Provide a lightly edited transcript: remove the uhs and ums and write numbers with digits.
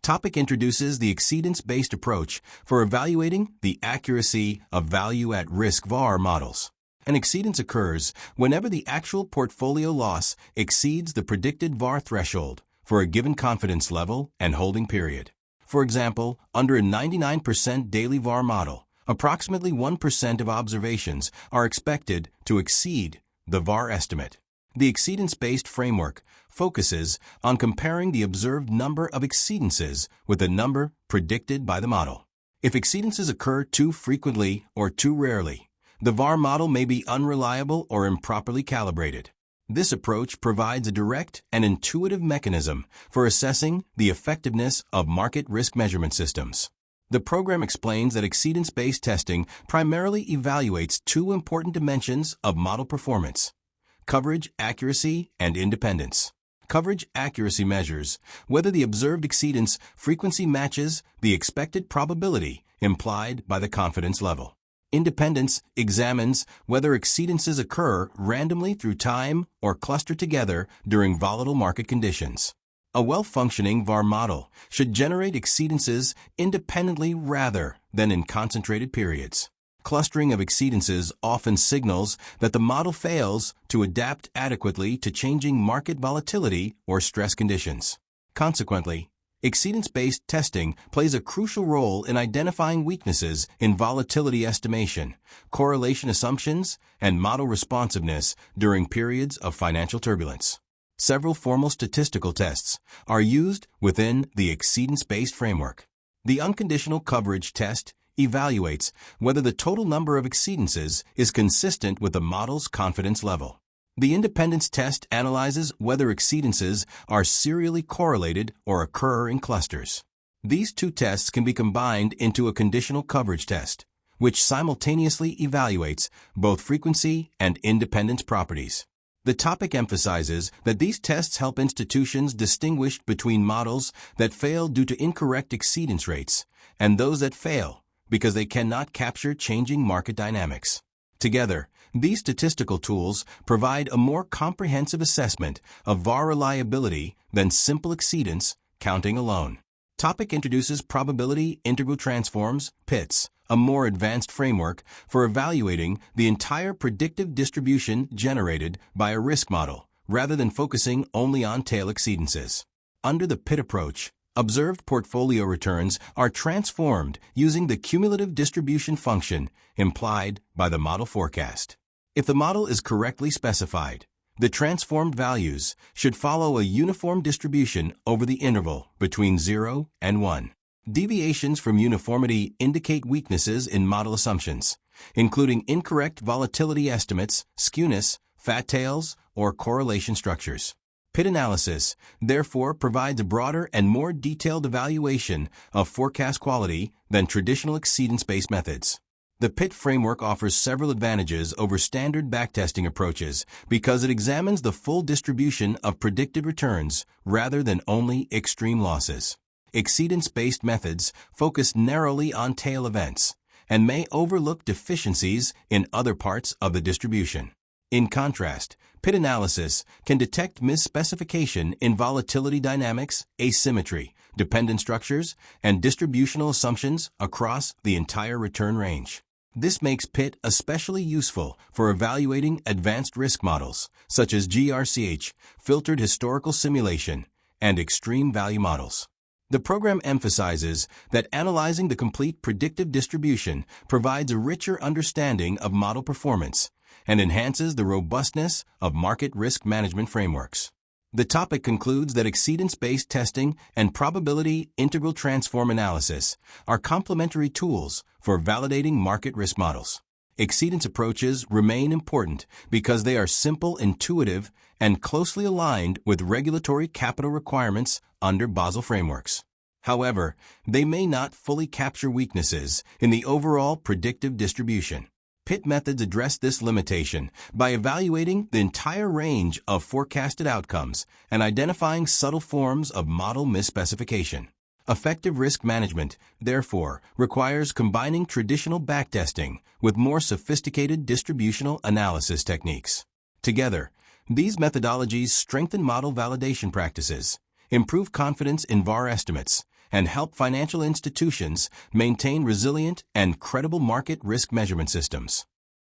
Topic introduces the exceedance-based approach for evaluating the accuracy of value at risk VaR models. An exceedance occurs whenever the actual portfolio loss exceeds the predicted VaR threshold for a given confidence level and holding period. For example, under a 99% daily VaR model, approximately 1% of observations are expected to exceed the VaR estimate. The exceedance-based framework focuses on comparing the observed number of exceedances with the number predicted by the model. If exceedances occur too frequently or too rarely, the VaR model may be unreliable or improperly calibrated. This approach provides a direct and intuitive mechanism for assessing the effectiveness of market risk measurement systems. The program explains that exceedance-based testing primarily evaluates two important dimensions of model performance: coverage accuracy and independence. Coverage accuracy measures whether the observed exceedance frequency matches the expected probability implied by the confidence level. Independence examines whether exceedances occur randomly through time or cluster together during volatile market conditions. A well-functioning VaR model should generate exceedances independently rather than in concentrated periods. Clustering of exceedances often signals that the model fails to adapt adequately to changing market volatility or stress conditions. Consequently, exceedance-based testing plays a crucial role in identifying weaknesses in volatility estimation, correlation assumptions, and model responsiveness during periods of financial turbulence. Several formal statistical tests are used within the exceedance-based framework. The unconditional coverage test evaluates whether the total number of exceedances is consistent with the model's confidence level. The independence test analyzes whether exceedances are serially correlated or occur in clusters. These two tests can be combined into a conditional coverage test, which simultaneously evaluates both frequency and independence properties. The topic emphasizes that these tests help institutions distinguish between models that fail due to incorrect exceedance rates and those that fail because they cannot capture changing market dynamics. Together, these statistical tools provide a more comprehensive assessment of VaR reliability than simple exceedance counting alone. Topic introduces probability integral transforms, PITs, a more advanced framework for evaluating the entire predictive distribution generated by a risk model, rather than focusing only on tail exceedances. Under the PIT approach, observed portfolio returns are transformed using the cumulative distribution function implied by the model forecast. If the model is correctly specified, the transformed values should follow a uniform distribution over the interval between 0 and 1. Deviations from uniformity indicate weaknesses in model assumptions, including incorrect volatility estimates, skewness, fat tails, or correlation structures. PIT analysis, therefore, provides a broader and more detailed evaluation of forecast quality than traditional exceedance-based methods. The PIT framework offers several advantages over standard backtesting approaches because it examines the full distribution of predicted returns rather than only extreme losses. Exceedance-based methods focus narrowly on tail events and may overlook deficiencies in other parts of the distribution. In contrast, PIT analysis can detect misspecification in volatility dynamics, asymmetry, dependent structures, and distributional assumptions across the entire return range. This makes PIT especially useful for evaluating advanced risk models, such as GRCH, filtered historical simulation, and extreme value models. The program emphasizes that analyzing the complete predictive distribution provides a richer understanding of model performance and enhances the robustness of market risk management frameworks. The topic concludes that exceedance-based testing and probability integral transform analysis are complementary tools for validating market risk models. Exceedance approaches remain important because they are simple, intuitive, and closely aligned with regulatory capital requirements under Basel frameworks. However, they may not fully capture weaknesses in the overall predictive distribution. PIT methods address this limitation by evaluating the entire range of forecasted outcomes and identifying subtle forms of model misspecification. Effective risk management, therefore, requires combining traditional backtesting with more sophisticated distributional analysis techniques. Together, these methodologies strengthen model validation practices, improve confidence in VaR estimates, and help financial institutions maintain resilient and credible market risk measurement systems.